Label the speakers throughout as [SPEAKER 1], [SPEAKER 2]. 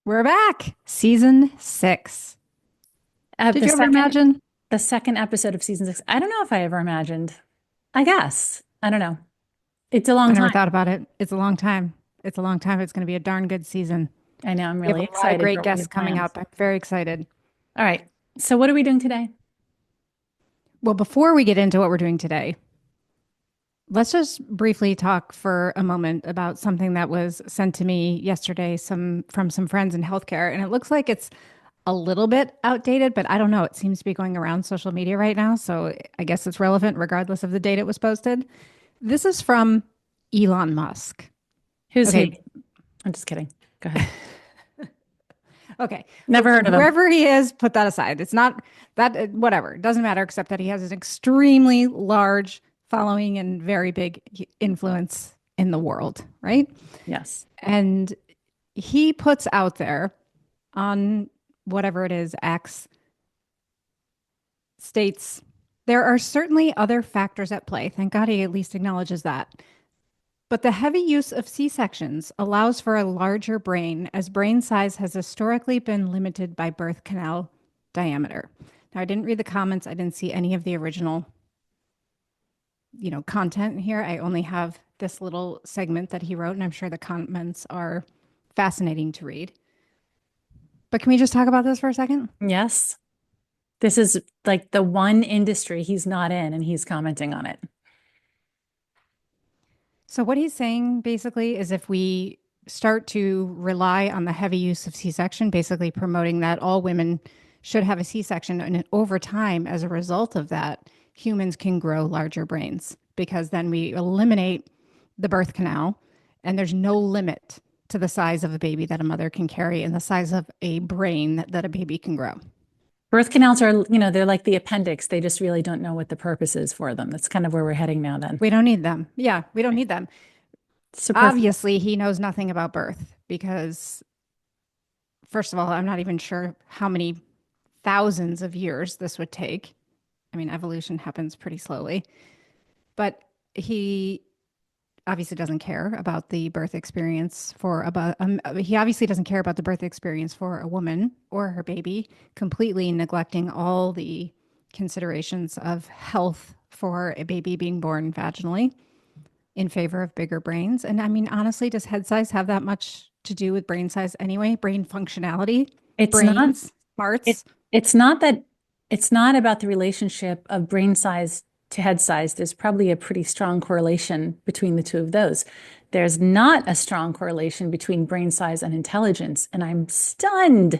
[SPEAKER 1] We're back. Season 6.
[SPEAKER 2] Uh,
[SPEAKER 1] Did
[SPEAKER 2] the
[SPEAKER 1] you ever
[SPEAKER 2] second
[SPEAKER 1] imagine?
[SPEAKER 2] the second episode of season 6. I don't know if I ever imagined. I guess. I don't know. It's a
[SPEAKER 1] I
[SPEAKER 2] long
[SPEAKER 1] never
[SPEAKER 2] time.
[SPEAKER 1] thought about it. It's a long time. It's a long time. It's going to be a darn good season.
[SPEAKER 2] I know I'm
[SPEAKER 1] We have a
[SPEAKER 2] really
[SPEAKER 1] lot of
[SPEAKER 2] excited
[SPEAKER 1] great
[SPEAKER 2] for what we
[SPEAKER 1] guests
[SPEAKER 2] have
[SPEAKER 1] coming
[SPEAKER 2] planned.
[SPEAKER 1] up. I'm very excited.
[SPEAKER 2] All right. So what are we doing today?
[SPEAKER 1] Well, before we get into what we're doing today, let's just briefly talk for a moment about something that was sent to me yesterday from some friends in healthcare, and it looks like it's a little bit outdated, but I don't know. It seems to be going around social media right now, so I guess it's relevant regardless of the date it was posted. This is from Elon Musk.
[SPEAKER 2] Who's
[SPEAKER 1] Okay.
[SPEAKER 2] he? I'm just kidding. Go ahead.
[SPEAKER 1] Okay.
[SPEAKER 2] Never heard of him.
[SPEAKER 1] Whoever he is, put that aside. It's not that, whatever. It doesn't matter, except that he has an extremely large following and very big influence in the world, right?
[SPEAKER 2] Yes.
[SPEAKER 1] And he puts out there on whatever it is, X states, there are certainly other factors at play. Thank God he at least acknowledges that. But the heavy use of C-sections allows for a larger brain, as brain size has historically been limited by birth canal diameter. Now, I didn't read the comments. I didn't see any of the original, content here. I only have this little segment that he wrote, and I'm sure the comments are fascinating to read. But can we just talk about this for a second?
[SPEAKER 2] Yes. This is like the one industry he's not in, and he's commenting on it.
[SPEAKER 1] So, what he's saying basically is if we start to rely on the heavy use of C section, basically promoting that all women should have a C section, and over time, as a result of that, humans can grow larger brains because then we eliminate the birth canal and there's no limit to the size of a baby that a mother can carry and the size of a brain that a baby can grow.
[SPEAKER 2] Birth canals are, they're like the appendix. They just really don't know what the purpose is for them. That's kind of where we're heading now then.
[SPEAKER 1] We don't need them. Yeah, we don't need them.
[SPEAKER 2] Superfluous.
[SPEAKER 1] Obviously, he knows nothing about birth because, first of all, I'm not even sure how many thousands of years this would take. I mean, evolution happens pretty slowly, but he obviously doesn't care about the birth experience for about he obviously doesn't care about the birth experience for a woman or her baby, completely neglecting all the considerations of health for a baby being born vaginally in favor of bigger brains. And I mean, honestly, does head size have that much to do with brain size anyway? Brain functionality,
[SPEAKER 2] It's not
[SPEAKER 1] brains,
[SPEAKER 2] It
[SPEAKER 1] smarts.
[SPEAKER 2] it's not that it's not about the relationship of brain size to head size. There's probably a pretty strong correlation between the two of those. There's not a strong correlation between brain size and intelligence, and I'm stunned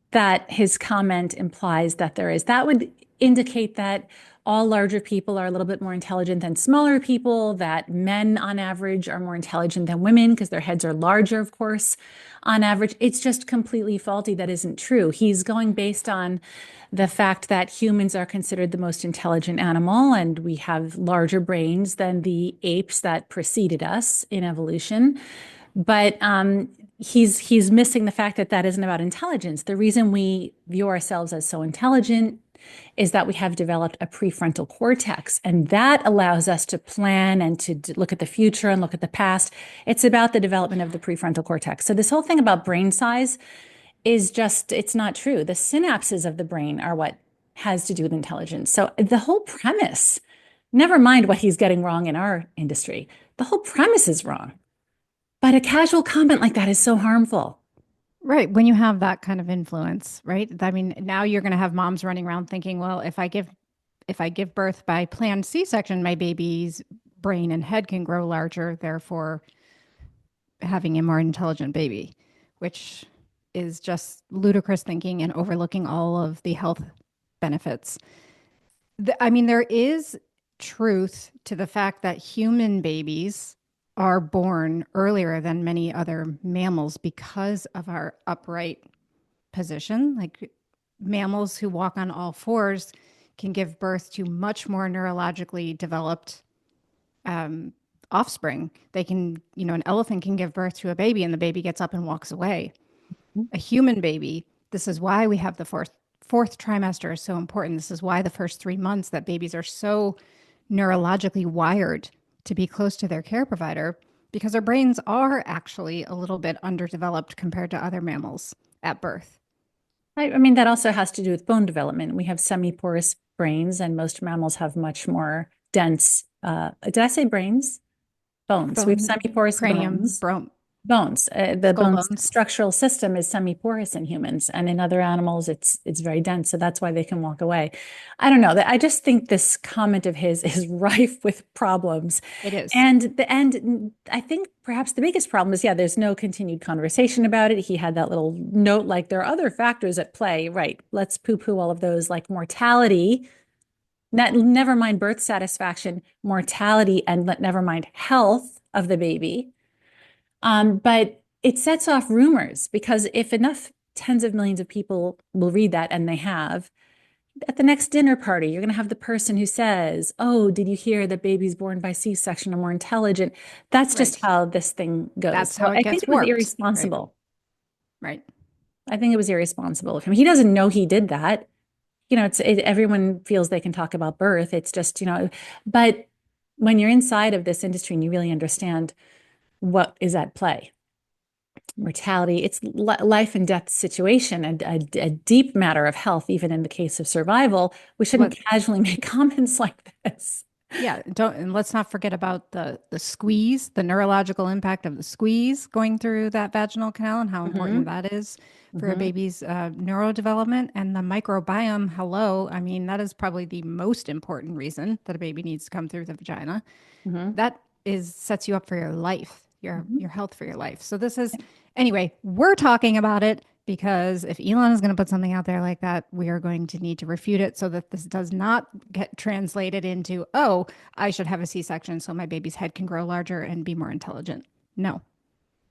[SPEAKER 2] that his comment implies that there is. That would indicate that all larger people are a little bit more intelligent than smaller people, that men on average are more intelligent than women because their heads are larger, of course, on average. It's just completely faulty. That isn't true. He's going based on the fact that humans are considered the most intelligent animal and we have larger brains than the apes that preceded us in evolution. But he's missing the fact that that isn't about intelligence. The reason we view ourselves as so intelligent is that we have developed a prefrontal cortex, and that allows us to plan and to look at the future and look at the past. It's about the development of the prefrontal cortex. So this whole thing about brain size is just, it's not true. The synapses of the brain are what has to do with intelligence. So the whole premise, never mind what he's getting wrong in our industry, the whole premise is wrong. But a casual comment like that is so harmful.
[SPEAKER 1] Right. When you have that kind of influence, right? I mean, now you're going to have moms running around thinking, well, if I give birth by planned C-section, my baby's brain and head can grow larger, therefore having a more intelligent baby, which is just ludicrous thinking and overlooking all of the health benefits. I mean, there is truth to the fact that human babies are born earlier than many other mammals because of our upright position. Like mammals who walk on all fours can give birth to much more neurologically developed um, offspring. They can, an elephant can give birth to a baby and the baby gets up and walks away. A human baby, this is why we have the fourth trimester is so important. This is why the first 3 months that babies are so neurologically wired to be close to their care provider because our brains are actually a little bit underdeveloped compared to other mammals at birth.
[SPEAKER 2] I mean, that also has to do with bone development. We have semi-porous brains, and most mammals have much more dense, did I say brains? Bones. We have
[SPEAKER 1] Bone,
[SPEAKER 2] semi-porous
[SPEAKER 1] cranium,
[SPEAKER 2] bones. The
[SPEAKER 1] skull
[SPEAKER 2] bone's
[SPEAKER 1] bones.
[SPEAKER 2] structural system is semi-porous in humans, and in other animals, it's very dense. So that's why they can walk away. I don't know. I just think this comment of his is rife with problems.
[SPEAKER 1] It is.
[SPEAKER 2] And I think perhaps the biggest problem is, yeah, there's no continued conversation about it. He had that little note like there are other factors at play, right? Let's poo-poo all of those, like mortality, never mind birth satisfaction, mortality, and never mind health of the baby. But it sets off rumors because if enough tens of millions of people will read that, and they have, at the next dinner party, you're going to have the person who says, "Oh, did you hear that babies born by C-section are more intelligent?" That's just
[SPEAKER 1] Right.
[SPEAKER 2] how this thing goes.
[SPEAKER 1] That's
[SPEAKER 2] So
[SPEAKER 1] how it
[SPEAKER 2] I think
[SPEAKER 1] gets
[SPEAKER 2] it was
[SPEAKER 1] warped. Right.
[SPEAKER 2] irresponsible.
[SPEAKER 1] Right.
[SPEAKER 2] I think it was irresponsible of him. He doesn't know he did that. Everyone feels they can talk about birth. It's just, but when you're inside of this industry and you really understand what is at play, mortality, it's life and death situation, and a deep matter of health, even in the case of survival. We shouldn't
[SPEAKER 1] Let
[SPEAKER 2] casually make comments like this.
[SPEAKER 1] Yeah, don't and let's not forget about the squeeze, the neurological impact of the squeeze going through that vaginal canal and how important
[SPEAKER 2] Hmm.
[SPEAKER 1] that is for a
[SPEAKER 2] Hmm.
[SPEAKER 1] baby's neurodevelopment and the microbiome. Hello, I mean that is probably the most important reason that a baby needs to come through the vagina.
[SPEAKER 2] Hmm.
[SPEAKER 1] That is sets you up for your life, your
[SPEAKER 2] Hmm.
[SPEAKER 1] health for your life. So this is anyway, we're talking about it because if Elon is going to put something out there like that, we are going to need to refute it so that this does not get translated into, oh, I should have a C-section so my baby's head can grow larger and be more intelligent. No.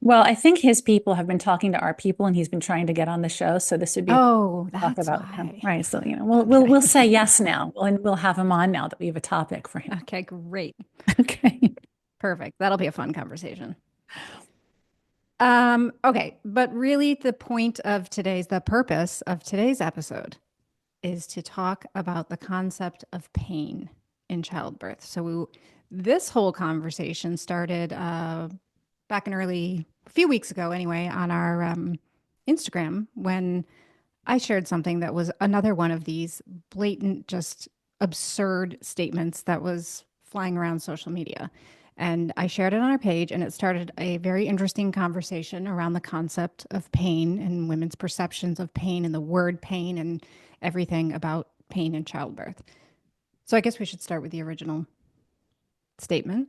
[SPEAKER 2] Well, I think his people have been talking to our people, and he's been trying to get on the show. So this would be a
[SPEAKER 1] Oh,
[SPEAKER 2] talk
[SPEAKER 1] that's
[SPEAKER 2] about him,
[SPEAKER 1] why.
[SPEAKER 2] right? So we'll we'll
[SPEAKER 1] Okay.
[SPEAKER 2] we'll say yes now, and we'll have him on now that we have a topic for him.
[SPEAKER 1] Okay, great.
[SPEAKER 2] Okay.
[SPEAKER 1] Perfect. That'll be a fun conversation. Okay, but really the purpose of today's episode is to talk about the concept of pain in childbirth. This whole conversation started back in a few weeks ago, anyway, on our Instagram when I shared something that was another one of these blatant, just absurd statements that was flying around social media. And I shared it on our page, and it started a very interesting conversation around the concept of pain and women's perceptions of pain and the word pain and everything about pain in childbirth. So I guess we should start with the original statement.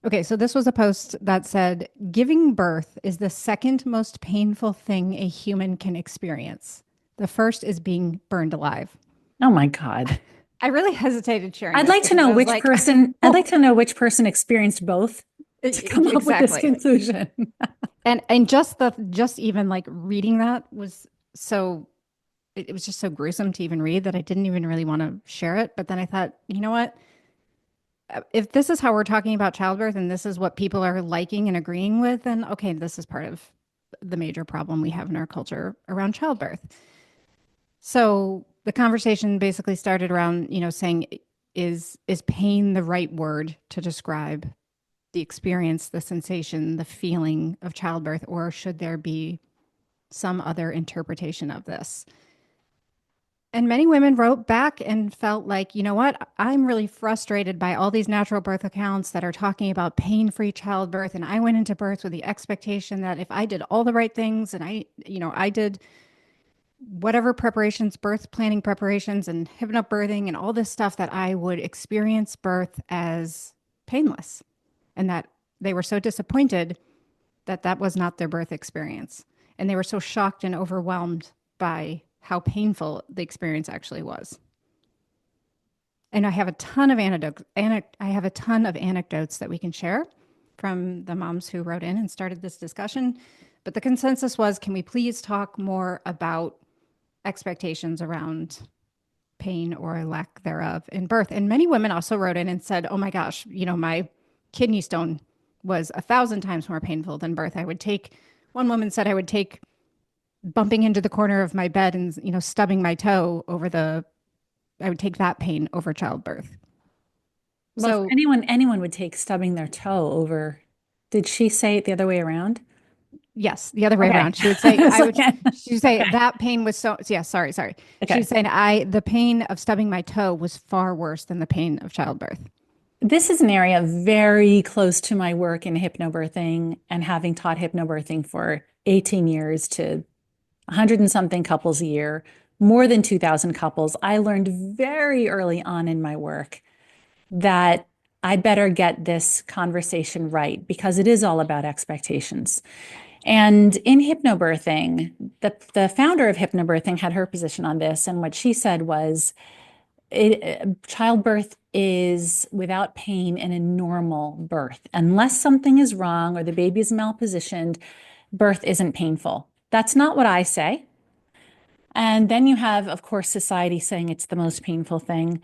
[SPEAKER 1] Okay, so this was a post that said, giving birth is the second most painful thing a human can experience. The first is being burned alive.
[SPEAKER 2] Oh my God.
[SPEAKER 1] I really hesitated sharing
[SPEAKER 2] I'd
[SPEAKER 1] this
[SPEAKER 2] like to
[SPEAKER 1] because
[SPEAKER 2] know
[SPEAKER 1] I was
[SPEAKER 2] which
[SPEAKER 1] like,
[SPEAKER 2] person, I'd like
[SPEAKER 1] oh,
[SPEAKER 2] to know which person experienced both to come up with this
[SPEAKER 1] exactly.
[SPEAKER 2] conclusion.
[SPEAKER 1] And just even like reading that was so it was just so gruesome to even read that I didn't even really want to share it. But then I thought, you know what? If this is how we're talking about childbirth and this is what people are liking and agreeing with, then okay, this is part of the major problem we have in our culture around childbirth. So the conversation basically started around, saying, is pain the right word to describe the experience, the sensation, the feeling of childbirth, or should there be some other interpretation of this? And many women wrote back and felt like, you know what? I'm really frustrated by all these natural birth accounts that are talking about pain free childbirth. And I went into birth with the expectation that if I did all the right things and I did whatever preparations, birth planning preparations and hypnobirthing and all this stuff, that I would experience birth as painless. And that they were so disappointed that that was not their birth experience. And they were so shocked and overwhelmed by how painful the experience actually was. And I have a ton of anecdotes that we can share from the moms who wrote in and started this discussion. But the consensus was, can we please talk more about expectations around pain or lack thereof in birth? And many women also wrote in and said, oh my gosh, my kidney stone was 1,000 times more painful than birth. One woman said I would take bumping into the corner of my bed and, stubbing my toe I would take that pain over childbirth.
[SPEAKER 2] Well, for
[SPEAKER 1] So
[SPEAKER 2] anyone would take stubbing their toe over. Did she say it the other way around?
[SPEAKER 1] yes, the other way
[SPEAKER 2] Okay.
[SPEAKER 1] around. She would say,
[SPEAKER 2] It's
[SPEAKER 1] I
[SPEAKER 2] like,
[SPEAKER 1] would, she'd say
[SPEAKER 2] okay.
[SPEAKER 1] that pain was so, yeah, sorry. She'd
[SPEAKER 2] Okay.
[SPEAKER 1] say, the pain of stubbing my toe was far worse than the pain of childbirth.
[SPEAKER 2] This is an area very close to my work in hypnobirthing and having taught hypnobirthing for 18 years to 100 and something couples a year, more than 2,000 couples. I learned very early on in my work that I better get this conversation right because it is all about expectations. And in hypnobirthing, the founder of hypnobirthing had her position on this. And what she said was, childbirth is without pain and a normal birth. Unless something is wrong or the baby is malpositioned, birth isn't painful. That's not what I say. And then you have, of course, society saying it's the most painful thing.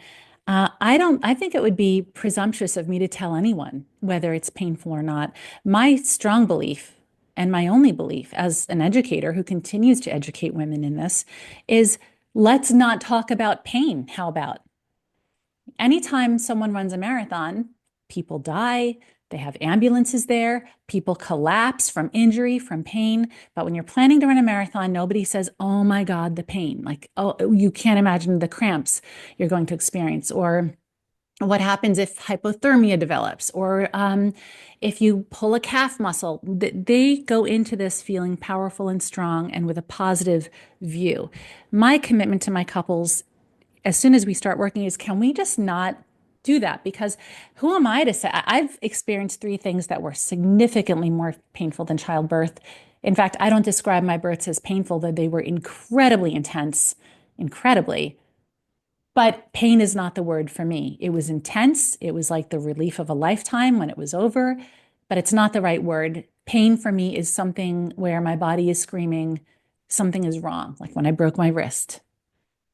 [SPEAKER 2] I think it would be presumptuous of me to tell anyone whether it's painful or not. My strong belief and my only belief as an educator who continues to educate women in this is let's not talk about pain. How about? Anytime someone runs a marathon, people die, they have ambulances there, people collapse from injury, from pain. But when you're planning to run a marathon, nobody says, oh my God, the pain. Like, oh, you can't imagine the cramps you're going to experience. Or what happens if hypothermia develops, or if you pull a calf muscle. They go into this feeling powerful and strong and with a positive view. My commitment to my couples as soon as we start working is can we just not do that? Because who am I to say? I've experienced three things that were significantly more painful than childbirth. In fact, I don't describe my births as painful, though they were incredibly intense, incredibly. But pain is not the word for me. It was intense. It was like the relief of a lifetime when it was over, but it's not the right word. Pain for me is something where my body is screaming, something is wrong. Like when I broke my wrist,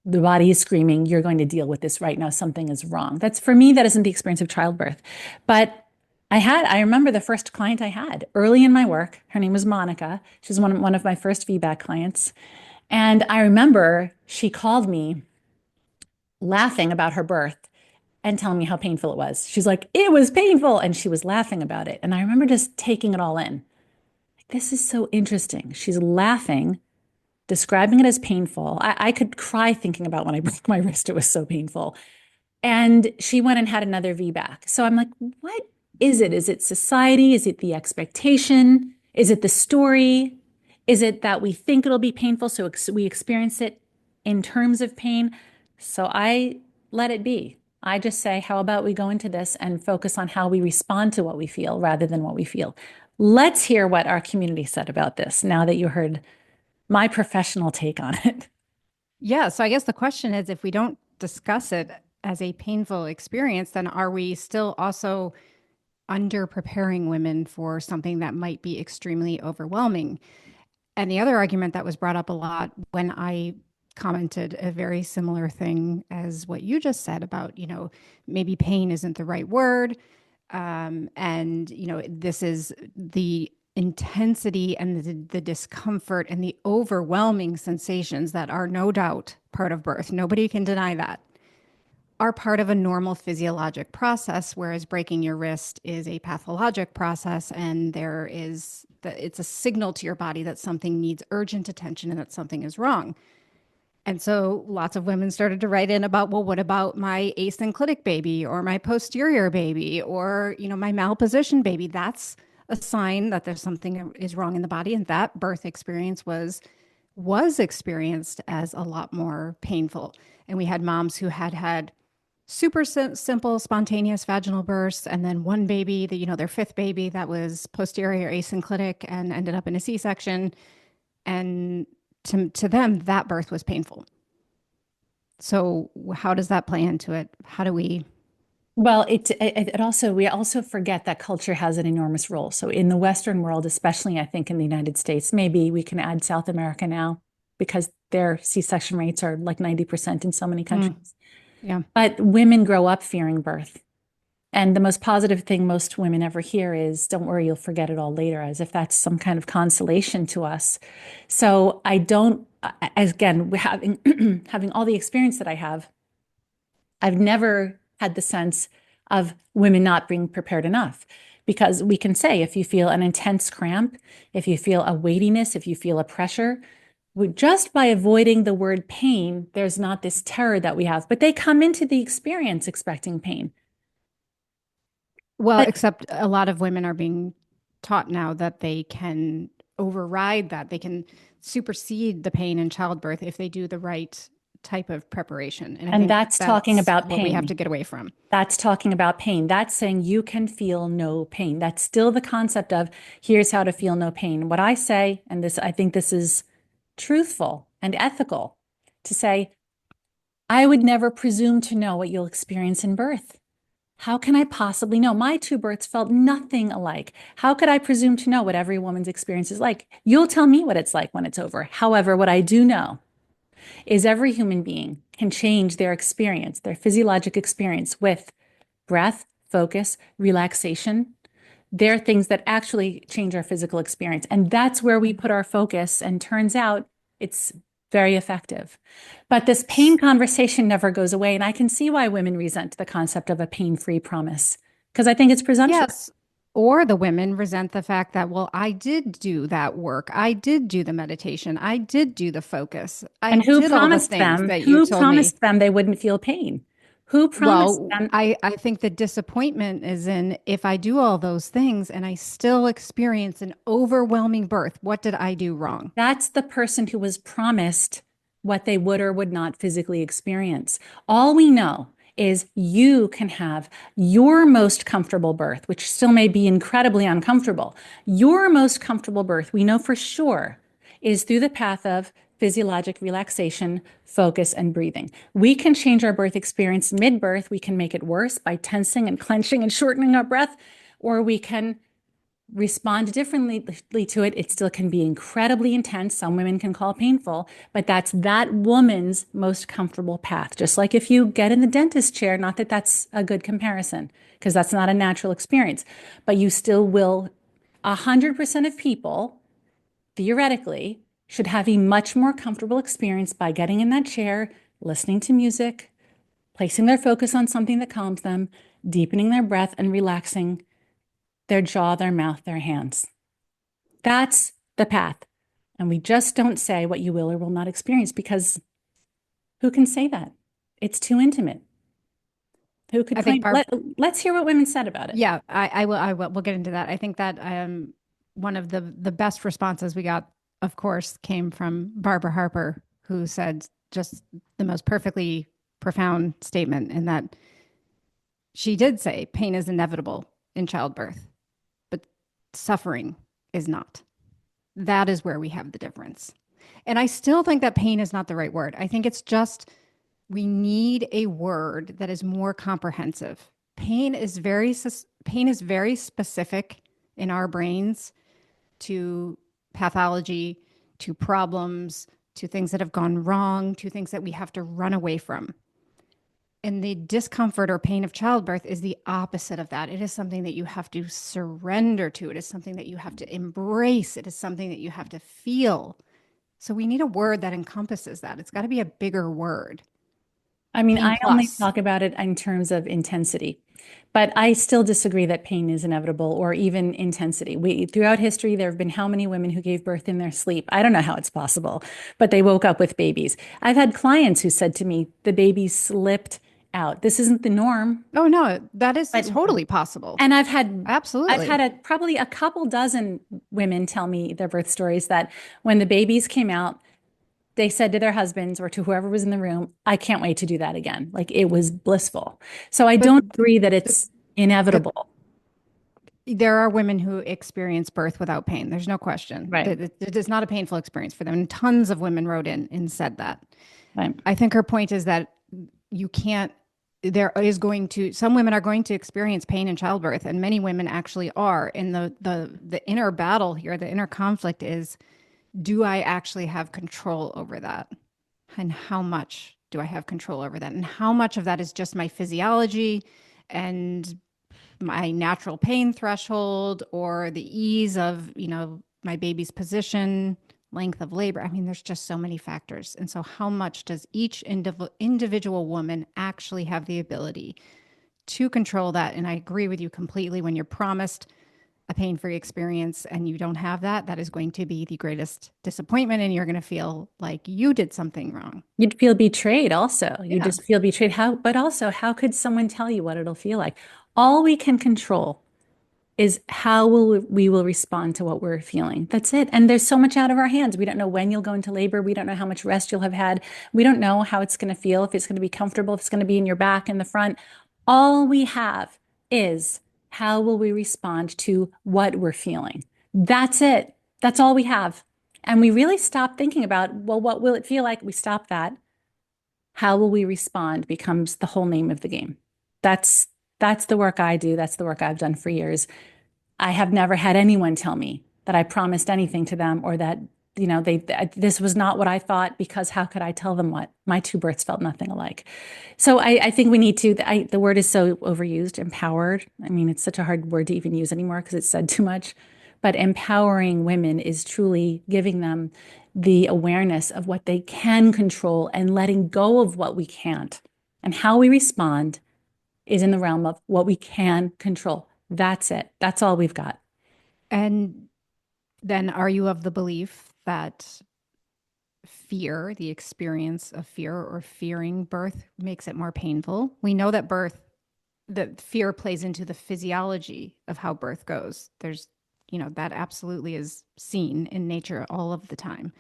[SPEAKER 2] the body is screaming, you're going to deal with this right now. Something is wrong. That's for me, that isn't the experience of childbirth. But I remember the first client I had early in my work. Her name was Monica. She's one of my first feedback clients. And I remember she called me laughing about her birth and telling me how painful it was. She's like, it was painful. And she was laughing about it. And I remember just taking it all in. Like, this is so interesting. She's laughing, describing it as painful. I could cry thinking about when I broke my wrist. It was so painful. And she went and had another VBAC. So I'm like, what is it? Is it society? Is it the expectation? Is it the story? Is it that we think it'll be painful, so we experience it in terms of pain? So I let it be. I just say, how about we go into this and focus on how we respond to what we feel rather than what we feel? Let's hear what our community said about this now that you heard my professional take on it.
[SPEAKER 1] Yeah. So I guess the question is if we don't discuss it as a painful experience, then are we still also under preparing women for something that might be extremely overwhelming? And the other argument that was brought up a lot when I commented a very similar thing as what you just said about, maybe pain isn't the right word. And, this is the intensity and the discomfort and the overwhelming sensations that are no doubt part of birth. Nobody can deny that. Are part of a normal physiologic process, whereas breaking your wrist is a pathologic process, and it's a signal to your body that something needs urgent attention and that something is wrong. And so lots of women started to write in about, well, what about my asynclitic baby or my posterior baby or, my malposition baby? That's a sign that there's something is wrong in the body. And that birth experience was experienced as a lot more painful. And we had moms who had super simple spontaneous vaginal births, and then one baby that, their fifth baby that was posterior asynclitic and ended up in a C-section. And to them, that birth was painful. So how does that play into it? How do we?
[SPEAKER 2] Well, it also we also forget that culture has an enormous role. So in the Western world, especially I think in the United States, maybe we can add South America now because their C-section rates are like 90% in so many
[SPEAKER 1] Mm,
[SPEAKER 2] countries.
[SPEAKER 1] yeah.
[SPEAKER 2] But women grow up fearing birth. And the most positive thing most women ever hear is, don't worry, you'll forget it all later, as if that's some kind of consolation to us. So I don't, again, having having all the experience that I have, I've never had the sense of women not being prepared enough. Because we can say if you feel an intense cramp, if you feel a weightiness, if you feel a pressure, just by avoiding the word pain, there's not this terror that we have. But they come into the experience expecting pain.
[SPEAKER 1] Well,
[SPEAKER 2] But
[SPEAKER 1] except a lot of women are being taught now that they can override that. They can supersede the pain in childbirth if they do the right type of preparation. And I
[SPEAKER 2] and
[SPEAKER 1] think
[SPEAKER 2] that's talking
[SPEAKER 1] that's
[SPEAKER 2] about
[SPEAKER 1] what we have
[SPEAKER 2] pain.
[SPEAKER 1] to get away from.
[SPEAKER 2] That's talking about pain. That's saying you can feel no pain. That's still the concept of here's how to feel no pain. What I say, and this, I think this is truthful and ethical to say, I would never presume to know what you'll experience in birth. How can I possibly know? My two births felt nothing alike. How could I presume to know what every woman's experience is like? You'll tell me what it's like when it's over. However, what I do know is every human being can change their experience, their physiologic experience with breath, focus, relaxation. They're things that actually change our physical experience. And that's where we put our focus. And turns out it's very effective. But this pain conversation never goes away. And I can see why women resent the concept of a pain-free promise, because I think it's presumptuous.
[SPEAKER 1] Yes. Or the women resent the fact that, well, I did do that work. I did do the meditation. I did do the focus. I
[SPEAKER 2] And who
[SPEAKER 1] did all the
[SPEAKER 2] promised
[SPEAKER 1] things
[SPEAKER 2] them?
[SPEAKER 1] that you
[SPEAKER 2] Who
[SPEAKER 1] told me.
[SPEAKER 2] promised them they wouldn't feel pain? Who promised
[SPEAKER 1] Well,
[SPEAKER 2] them?
[SPEAKER 1] I think the disappointment is in if I do all those things and I still experience an overwhelming birth, what did I do wrong?
[SPEAKER 2] That's the person who was promised what they would or would not physically experience. All we know is you can have your most comfortable birth, which still may be incredibly uncomfortable. Your most comfortable birth, we know for sure, is through the path of physiologic relaxation, focus, and breathing. We can change our birth experience mid-birth. We can make it worse by tensing and clenching and shortening our breath, or we can respond differently to it. It still can be incredibly intense. Some women can call painful, but that's that woman's most comfortable path. Just like if you get in the dentist chair, not that that's a good comparison, because that's not a natural experience, but you still will, 100% of people, theoretically, should have a much more comfortable experience by getting in that chair, listening to music, placing their focus on something that calms them, deepening their breath, and relaxing their jaw, their mouth, their hands. That's the path. And we just don't say what you will or will not experience because who can say that? It's too intimate. Who could
[SPEAKER 1] I think
[SPEAKER 2] claim?
[SPEAKER 1] Barb,
[SPEAKER 2] Let's hear what women said about it.
[SPEAKER 1] yeah, I will. We'll get into that. I think that one of the best responses we got, of course, came from Barbara Harper, who said just the most perfectly profound statement in that she did say pain is inevitable in childbirth, but suffering is not. That is where we have the difference. And I still think that pain is not the right word. I think it's just we need a word that is more comprehensive. Pain is very specific in our brains to pathology, to problems, to things that have gone wrong, to things that we have to run away from. And the discomfort or pain of childbirth is the opposite of that. It is something that you have to surrender to. It is something that you have to embrace. It is something that you have to feel. So we need a word that encompasses that. It's got to be a bigger word.
[SPEAKER 2] I mean,
[SPEAKER 1] Pain
[SPEAKER 2] I only
[SPEAKER 1] plus.
[SPEAKER 2] talk about it in terms of intensity, but I still disagree that pain is inevitable or even intensity. Throughout history, there have been how many women who gave birth in their sleep? I don't know how it's possible, but they woke up with babies. I've had clients who said to me, the baby slipped out. This isn't the norm,
[SPEAKER 1] Oh no, that is
[SPEAKER 2] but
[SPEAKER 1] totally possible.
[SPEAKER 2] and I've had
[SPEAKER 1] Absolutely.
[SPEAKER 2] probably a couple dozen women tell me their birth stories that when the babies came out, they said to their husbands or to whoever was in the room, I can't wait to do that again. Like it was blissful. So I
[SPEAKER 1] But
[SPEAKER 2] don't agree that
[SPEAKER 1] the,
[SPEAKER 2] it's
[SPEAKER 1] the,
[SPEAKER 2] inevitable.
[SPEAKER 1] there are women who experience birth without pain. There's no question.
[SPEAKER 2] Right.
[SPEAKER 1] It is not a painful experience for them. And tons of women wrote in and said that.
[SPEAKER 2] Right.
[SPEAKER 1] I think her point is that you can't, some women are going to experience pain in childbirth, and many women actually are. And the inner battle here, the inner conflict is, do I actually have control over that? And how much do I have control over that? And how much of that is just my physiology and my natural pain threshold or the ease of, my baby's position, length of labor. I mean, there's just so many factors. And so how much does each individual woman actually have the ability to control that. And I agree with you completely. When you're promised a pain free experience and you don't have that, that is going to be the greatest disappointment. And you're going to feel like you did something wrong.
[SPEAKER 2] You'd feel betrayed also. You
[SPEAKER 1] Yeah.
[SPEAKER 2] just feel betrayed. But also, how could someone tell you what it'll feel like? All we can control is how we will respond to what we're feeling. That's it. And there's so much out of our hands. We don't know when you'll go into labor. We don't know how much rest you'll have had. We don't know how it's going to feel, if it's going to be comfortable, if it's going to be in your back, in the front. All we have is how will we respond to what we're feeling. That's it. That's all we have. And we really stop thinking about, well, what will it feel like? We stop that. How will we respond becomes the whole name of the game. That's that's the work I do. That's the work I've done for years. I have never had anyone tell me that I promised anything to them or that, this was not what I thought, because how could I tell them what? My two births felt nothing alike. So I think we need to, the word is so overused, empowered. I mean, it's such a hard word to even use anymore because it's said too much. But empowering women is truly giving them the awareness of what they can control and letting go of what we can't. And how we respond is in the realm of what we can control. That's it. That's all we've got.
[SPEAKER 1] And then are you of the belief that fear, the experience of fear or fearing birth, makes it more painful? We know that that fear plays into the physiology of how birth goes. That absolutely is seen in nature all of the time.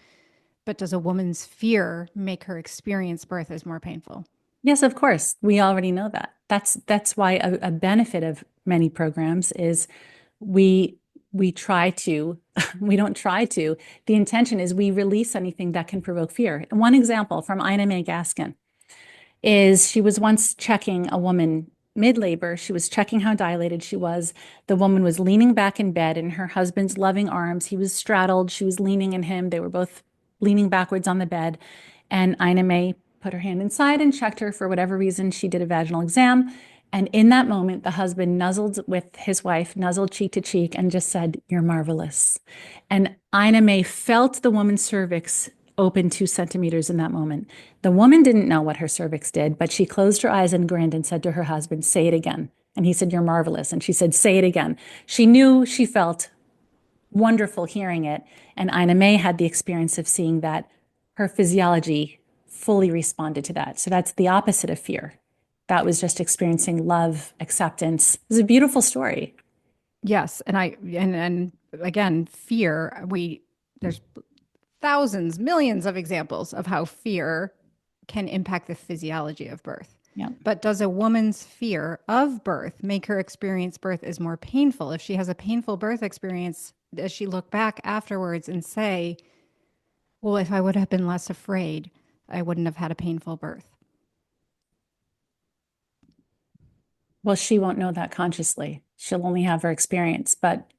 [SPEAKER 1] But does a woman's fear make her experience birth as more painful?
[SPEAKER 2] Yes, of course. We already know that. That's why a benefit of many programs is we we try to, we don't try to. The intention is we release anything that can provoke fear. One example from Ina May Gaskin is she was once checking a woman mid-labor. She was checking how dilated she was. The woman was leaning back in bed in her husband's loving arms. He was straddled. She was leaning in him. They were both leaning backwards on the bed. And Ina May put her hand inside and checked her for whatever reason. She did a vaginal exam. And in that moment, the husband nuzzled with his wife, nuzzled cheek to cheek, and just said, "You're marvelous." And Ina May felt the woman's cervix open 2 centimeters in that moment. The woman didn't know what her cervix did, but she closed her eyes and grinned and said to her husband, "Say it again." And he said, "You're marvelous." And she said, "Say it again." She knew, she felt wonderful hearing it. And Ina May had the experience of seeing that her physiology fully responded to that. So that's the opposite of fear. That was just experiencing love, acceptance. It was a beautiful story.
[SPEAKER 1] Yes, and again, fear, we there's thousands, millions of examples of how fear can impact the physiology of birth.
[SPEAKER 2] Yeah.
[SPEAKER 1] But does a woman's fear of birth make her experience birth as more painful? If she has a painful birth experience, does she look back afterwards and say, well, if I would have been less afraid, I wouldn't have had a painful birth?
[SPEAKER 2] Well, she won't know that consciously. She'll only have her experience, but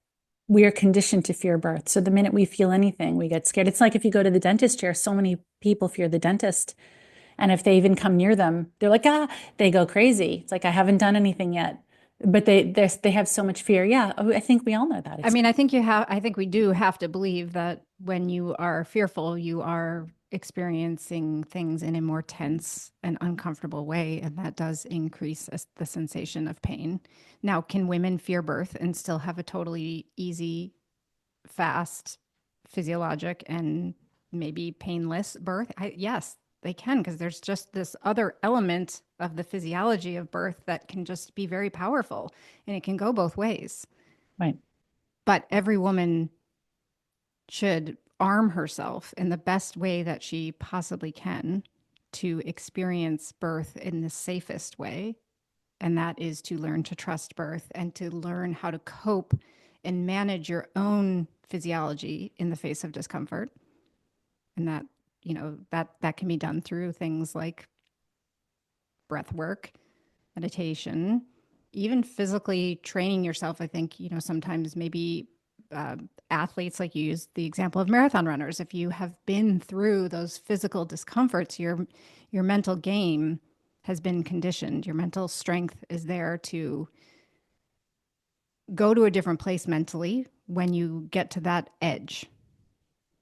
[SPEAKER 2] we are conditioned to fear birth. So the minute we feel anything, we get scared. It's like if you go to the dentist chair, so many people fear the dentist. And if they even come near them, they're like, they go crazy. It's like, I haven't done anything yet. But they have so much fear. Yeah, I think we all know that.
[SPEAKER 1] I mean, I think we do have to believe that when you are fearful, you are experiencing things in a more tense and uncomfortable way. And that does increase the sensation of pain. Now, can women fear birth and still have a totally easy, fast, physiologic, and maybe painless birth? Yes, they can, because there's just this other element of the physiology of birth that can just be very powerful, and it can go both ways.
[SPEAKER 2] Right.
[SPEAKER 1] But every woman should arm herself in the best way that she possibly can to experience birth in the safest way. And that is to learn to trust birth and to learn how to cope and manage your own physiology in the face of discomfort. And that can be done through things like breath work, meditation, even physically training yourself. I think, sometimes maybe athletes, like you use the example of marathon runners, if you have been through those physical discomforts, your mental game has been conditioned. Your mental strength is there to go to a different place mentally when you get to that edge.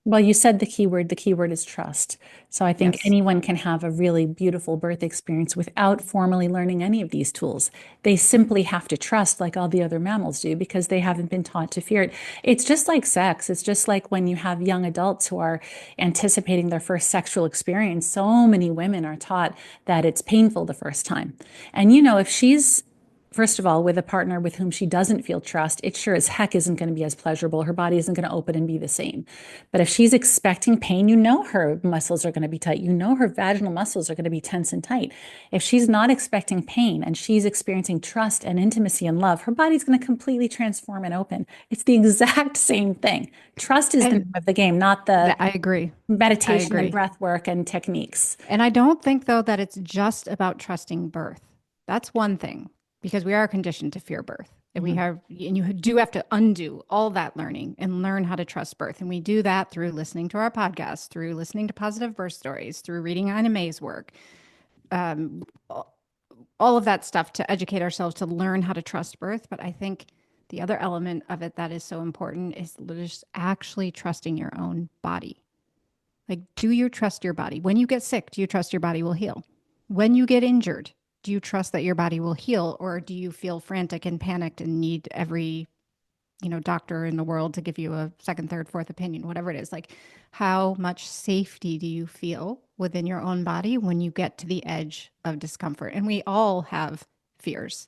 [SPEAKER 2] Well, you said the key word. The key word is trust. So I think
[SPEAKER 1] Yes.
[SPEAKER 2] anyone can have a really beautiful birth experience without formally learning any of these tools. They simply have to trust like all the other mammals do because they haven't been taught to fear it. It's just like sex. It's just like when you have young adults who are anticipating their first sexual experience. So many women are taught that it's painful the first time. And if she's first of all, with a partner with whom she doesn't feel trust, it sure as heck isn't going to be as pleasurable. Her body isn't going to open and be the same. But if she's expecting pain, her muscles are going to be tight. Her vaginal muscles are going to be tense and tight. If she's not expecting pain and she's experiencing trust and intimacy and love, her body's going to completely transform and open. It's the exact same thing. Trust is the name
[SPEAKER 1] And
[SPEAKER 2] of the game, not the
[SPEAKER 1] I agree. I
[SPEAKER 2] meditation and
[SPEAKER 1] agree.
[SPEAKER 2] breath work and techniques.
[SPEAKER 1] And I don't think, though, that it's just about trusting birth. That's one thing, because we are conditioned to fear birth. And
[SPEAKER 2] Mhm.
[SPEAKER 1] you do have to undo all that learning and learn how to trust birth. And we do that through listening to our podcast, through listening to positive birth stories, through reading Ina May's work, um, all of that stuff to educate ourselves to learn how to trust birth. But I think the other element of it that is so important is just actually trusting your own body. Like, do you trust your body? When you get sick, do you trust your body will heal? When you get injured, do you trust that your body will heal? Or do you feel frantic and panicked and need every, doctor in the world to give you a second, third, fourth opinion, whatever it is? Like, how much safety do you feel within your own body when you get to the edge of discomfort? And we all have fears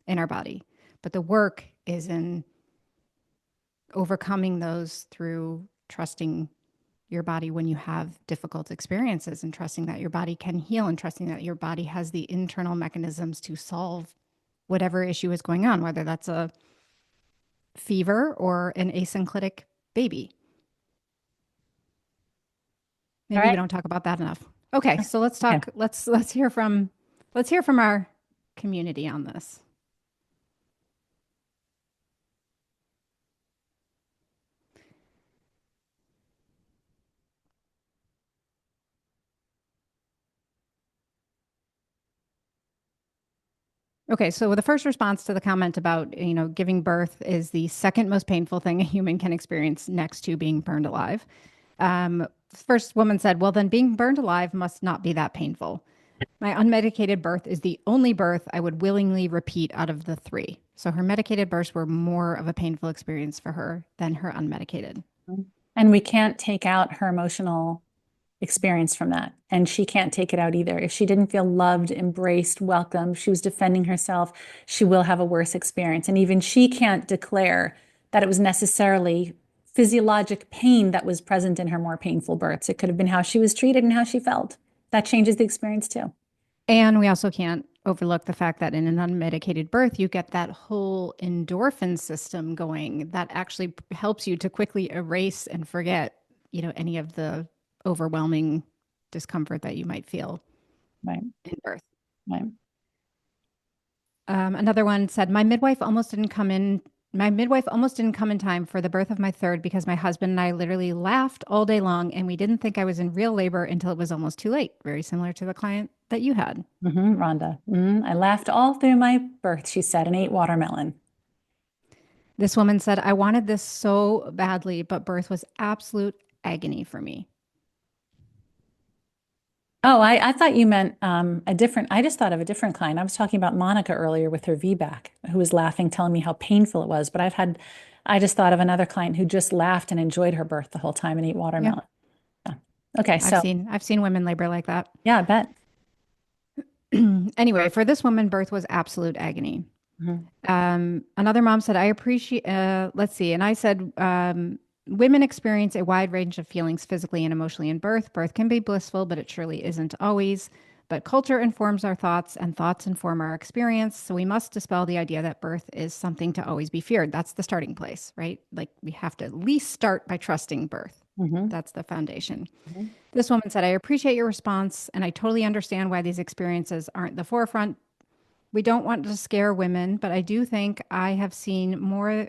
[SPEAKER 1] in our body, but the work is in overcoming those through trusting your body when you have difficult experiences and trusting that your body can heal and trusting that your body has the internal mechanisms to solve whatever issue is going on, whether that's a fever or an asynclitic baby.
[SPEAKER 2] All
[SPEAKER 1] Maybe we
[SPEAKER 2] right.
[SPEAKER 1] don't talk about that enough. Okay, so let's
[SPEAKER 2] Okay.
[SPEAKER 1] talk. Let's hear from our community on this. Okay, so the first response to the comment about, giving birth is the second most painful thing a human can experience next to being burned alive. First woman said, well, then being burned alive must not be that painful. My unmedicated birth is the only birth I would willingly repeat out of the three. So her medicated births were more of a painful experience for her than her unmedicated.
[SPEAKER 2] And we can't take out her emotional experience from that. And she can't take it out either. If she didn't feel loved, embraced, welcomed, she was defending herself, she will have a worse experience. And even she can't declare that it was necessarily physiologic pain that was present in her more painful births. It could have been how she was treated and how she felt. That changes the experience too.
[SPEAKER 1] And we also can't overlook the fact that in an unmedicated birth, you get that whole endorphin system going that actually helps you to quickly erase and forget, any of the overwhelming discomfort that you might feel
[SPEAKER 2] Right,
[SPEAKER 1] in birth.
[SPEAKER 2] right.
[SPEAKER 1] Another one said, My midwife almost didn't come in time for the birth of my third because my husband and I literally laughed all day long and we didn't think I was in real labor until it was almost too late. Very similar to the client that you had.
[SPEAKER 2] Rhonda. I laughed all through my birth, she said, and ate watermelon.
[SPEAKER 1] This woman said, I wanted this so badly, but birth was absolute agony for me.
[SPEAKER 2] Oh, I thought you meant a different, I just thought of a different client. I was talking about Monica earlier with her VBAC, who was laughing, telling me how painful it was. But I just thought of another client who just laughed and enjoyed her birth the whole time and ate
[SPEAKER 1] Yeah.
[SPEAKER 2] watermelon. Yeah. Okay,
[SPEAKER 1] I've
[SPEAKER 2] so
[SPEAKER 1] seen I've seen women labor like that.
[SPEAKER 2] yeah, I bet.
[SPEAKER 1] Anyway, for this woman, birth was absolute agony.
[SPEAKER 2] Mhm.
[SPEAKER 1] Another mom said, I appreciate, let's see. And I said, women experience a wide range of feelings physically and emotionally in birth. Birth can be blissful, but it surely isn't always. But culture informs our thoughts, and thoughts inform our experience. So we must dispel the idea that birth is something to always be feared. That's the starting place, right? Like we have to at least start by trusting birth.
[SPEAKER 2] Mhm.
[SPEAKER 1] That's the foundation.
[SPEAKER 2] Mhm.
[SPEAKER 1] This woman said, I appreciate your response, and I totally understand why these experiences aren't the forefront. We don't want to scare women, but I do think I have seen more.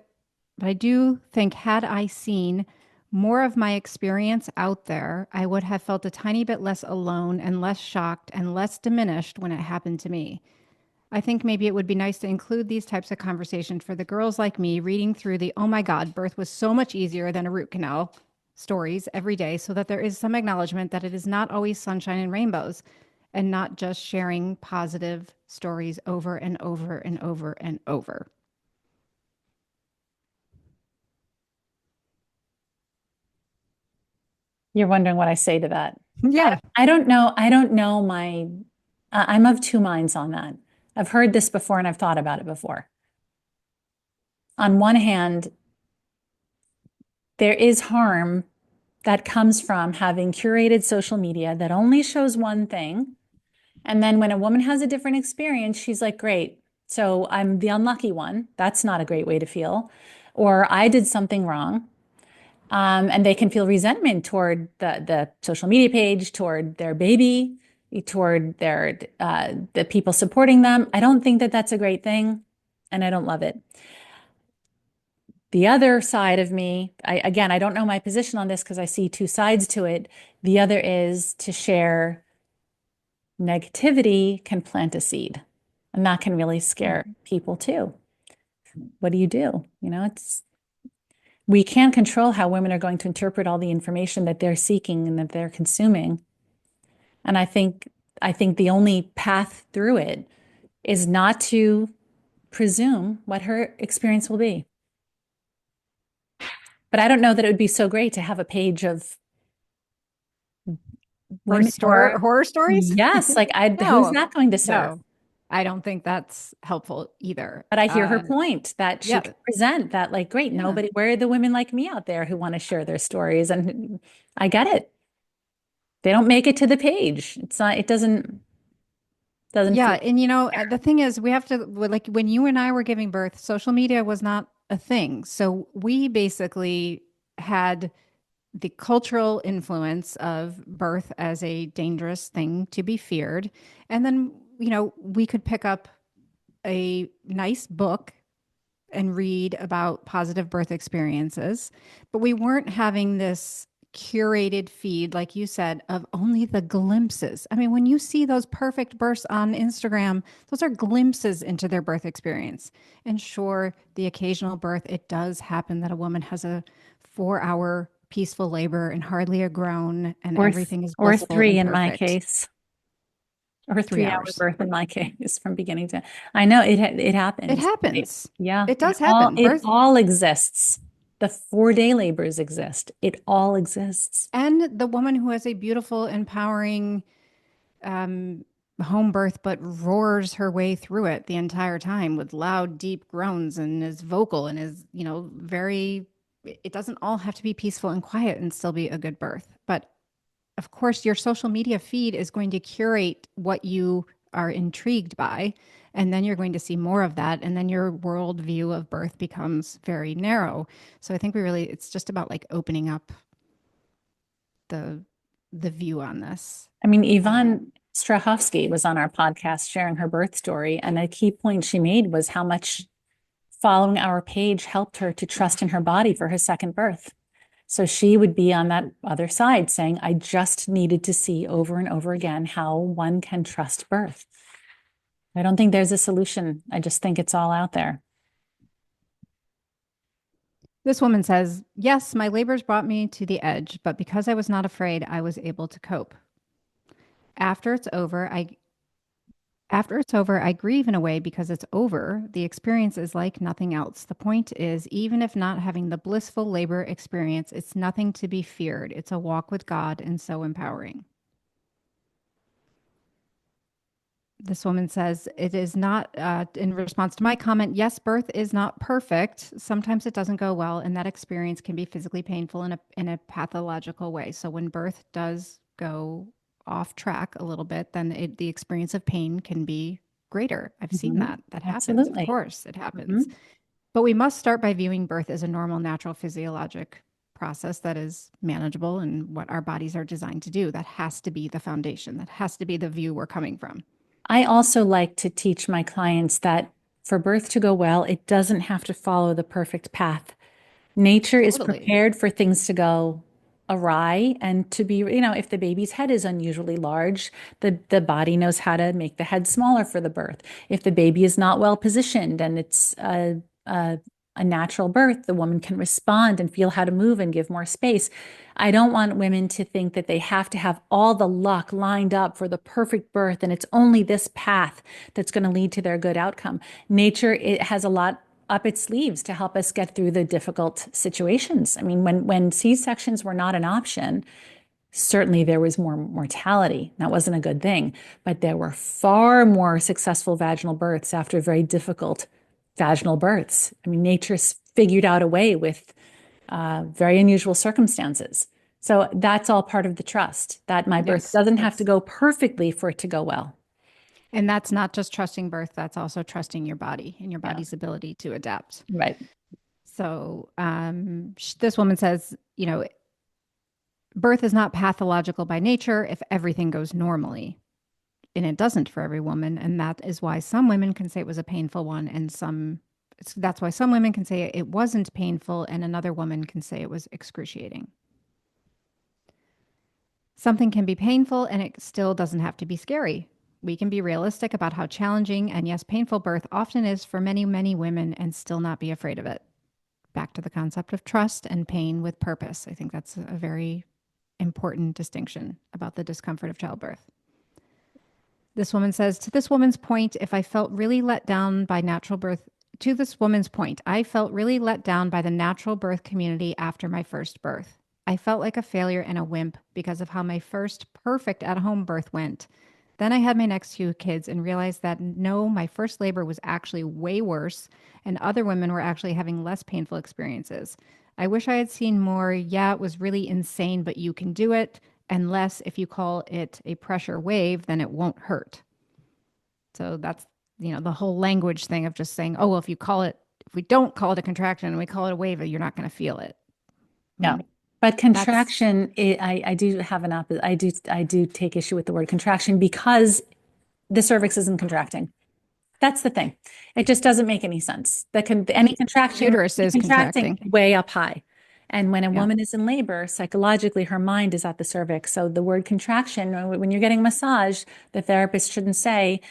[SPEAKER 1] But I do think, had I seen more of my experience out there, I would have felt a tiny bit less alone and less shocked and less diminished when it happened to me. I think maybe it would be nice to include these types of conversations for the girls like me reading through the, oh my God, birth was so much easier than a root canal stories every day so that there is some acknowledgement that it is not always sunshine and rainbows and not just sharing positive stories over and over and over and over.
[SPEAKER 2] You're wondering what I say to that.
[SPEAKER 1] Yeah.
[SPEAKER 2] I don't know. I don't know my, I'm of two minds on that. I've heard this before and I've thought about it before. On one hand, there is harm that comes from having curated social media that only shows one thing. And then when a woman has a different experience, she's like, great. So I'm the unlucky one. That's not a great way to feel. Or I did something wrong. And they can feel resentment toward the social media page, toward their baby, toward the people supporting them. I don't think that that's a great thing, and I don't love it. The other side of me, again, I don't know my position on this because I see two sides to it. The other is to share negativity can plant a seed, and that can really scare people too. What do? It's we can't control how women are going to interpret all the information that they're seeking and that they're consuming. And I think the only path through it is not to presume what her experience will be. But I don't know that it would be so great to have a page of women who are,
[SPEAKER 1] Horror stories?
[SPEAKER 2] yes, like who's
[SPEAKER 1] No,
[SPEAKER 2] that going to serve?
[SPEAKER 1] no, I don't think that's helpful either.
[SPEAKER 2] But I hear her point that she
[SPEAKER 1] Yeah,
[SPEAKER 2] can present that, like, great,
[SPEAKER 1] yeah.
[SPEAKER 2] nobody, where are the women like me out there who want to share their stories? And I get it. They don't make it to the page. It's not, it doesn't
[SPEAKER 1] Yeah,
[SPEAKER 2] feel
[SPEAKER 1] and
[SPEAKER 2] fair.
[SPEAKER 1] the thing is, we have to like when you and I were giving birth, social media was not a thing. So we basically had the cultural influence of birth as a dangerous thing to be feared. And then, we could pick up a nice book and read about positive birth experiences, but we weren't having this curated feed, like you said, of only the glimpses. I mean, when you see those perfect births on Instagram, those are glimpses into their birth experience. And sure, the occasional birth, it does happen that a woman has a 4 hour peaceful labor and hardly a groan, and everything is
[SPEAKER 2] Or
[SPEAKER 1] blissful
[SPEAKER 2] three
[SPEAKER 1] and
[SPEAKER 2] in my
[SPEAKER 1] perfect.
[SPEAKER 2] case, or
[SPEAKER 1] Three
[SPEAKER 2] 3 hour
[SPEAKER 1] hours.
[SPEAKER 2] birth in my case from beginning to. I know it
[SPEAKER 1] It
[SPEAKER 2] happens.
[SPEAKER 1] happens.
[SPEAKER 2] Yeah,
[SPEAKER 1] It
[SPEAKER 2] it
[SPEAKER 1] does
[SPEAKER 2] all
[SPEAKER 1] happen.
[SPEAKER 2] it
[SPEAKER 1] Birth
[SPEAKER 2] all exists. The 4 day labors exist. It all exists.
[SPEAKER 1] and the woman who has a beautiful, empowering um, home birth, but roars her way through it the entire time with loud, deep groans and is vocal and is, very. It doesn't all have to be peaceful and quiet and still be a good birth. But of course, your social media feed is going to curate what you are intrigued by. And then you're going to see more of that. And then your worldview of birth becomes very narrow. So I think it's just about like opening up the the view on this.
[SPEAKER 2] I mean,
[SPEAKER 1] Um,
[SPEAKER 2] Yvonne Strahovski was on our podcast sharing her birth story, and a key point she made was how much following our page helped her to trust in her body for her second birth. So she would be on that other side saying, I just needed to see over and over again how one can trust birth. I don't think there's a solution. I just think it's all out there.
[SPEAKER 1] this woman says, "Yes, my labors brought me to the edge, but because I was not afraid, I was able to cope. After it's over, I grieve in a way because it's over. The experience is like nothing else. The point is, even if not having the blissful labor experience, it's nothing to be feared. It's a walk with God and so empowering." This woman says, "It is not," in response to my comment, "yes, birth is not perfect. Sometimes it doesn't go well, and that experience can be physically painful in a pathological way. So when birth does go off track a little bit, then the experience of pain can be greater. I've seen
[SPEAKER 2] Mhm.
[SPEAKER 1] that. That happens. Of
[SPEAKER 2] Absolutely.
[SPEAKER 1] course, it happens.
[SPEAKER 2] Mhm.
[SPEAKER 1] But we must start by viewing birth as a normal, natural, physiologic process that is manageable and what our bodies are designed to do. That has to be the foundation. That has to be the view we're coming from."
[SPEAKER 2] I also like to teach my clients that for birth to go well, it doesn't have to follow the perfect path. Nature is
[SPEAKER 1] Totally.
[SPEAKER 2] prepared for things to go awry and to be, if the baby's head is unusually large, the body knows how to make the head smaller for the birth. If the baby is not well positioned and it's a natural birth, the woman can respond and feel how to move and give more space. I don't want women to think that they have to have all the luck lined up for the perfect birth and it's only this path that's going to lead to their good outcome. Nature, it has a lot up its sleeves to help us get through the difficult situations. I mean, when C-sections were not an option, certainly there was more mortality. That wasn't a good thing, but there were far more successful vaginal births after very difficult vaginal births. I mean, nature's figured out a way with very unusual circumstances. So that's all part of the trust that my birth
[SPEAKER 1] Yes,
[SPEAKER 2] doesn't have to
[SPEAKER 1] that's
[SPEAKER 2] go perfectly for it to go well.
[SPEAKER 1] and that's not just trusting birth, that's also trusting your body and your
[SPEAKER 2] Yeah,
[SPEAKER 1] body's ability to adapt.
[SPEAKER 2] right.
[SPEAKER 1] So this woman says, birth is not pathological by nature if everything goes normally. And it doesn't for every woman. And that is why some women can say it was a painful one, and that's why some women can say it wasn't painful, and another woman can say it was excruciating. Something can be painful and it still doesn't have to be scary. We can be realistic about how challenging and, yes, painful birth often is for many, many women and still not be afraid of it. Back to the concept of trust and pain with purpose. I think that's a very important distinction about the discomfort of childbirth. This woman says, to this woman's point, if I felt really let down by natural birth, to this woman's point, I felt really let down by the natural birth community after my first birth. I felt like a failure and a wimp because of how my first perfect at home birth went. Then I had my next few kids and realized that no, my first labor was actually way worse, and other women were actually having less painful experiences. I wish I had seen more, yeah, it was really insane, but you can do it, and less if you call it a pressure wave, then it won't hurt. So that's, the whole language thing of just saying, oh, well, if we don't call it a contraction and we call it a wave, you're not going to feel it. I
[SPEAKER 2] Yeah.
[SPEAKER 1] mean,
[SPEAKER 2] But
[SPEAKER 1] that's,
[SPEAKER 2] contraction, I do have an opposite. I do take issue with the word contraction because the cervix isn't contracting. That's the thing. It just doesn't make any sense. Any
[SPEAKER 1] the
[SPEAKER 2] contraction
[SPEAKER 1] uterus
[SPEAKER 2] is
[SPEAKER 1] is
[SPEAKER 2] contracting
[SPEAKER 1] contracting.
[SPEAKER 2] way up high. And when a
[SPEAKER 1] Yeah.
[SPEAKER 2] woman is in labor, psychologically, her mind is at the cervix. So the word contraction, when you're getting a massage, the therapist shouldn't say,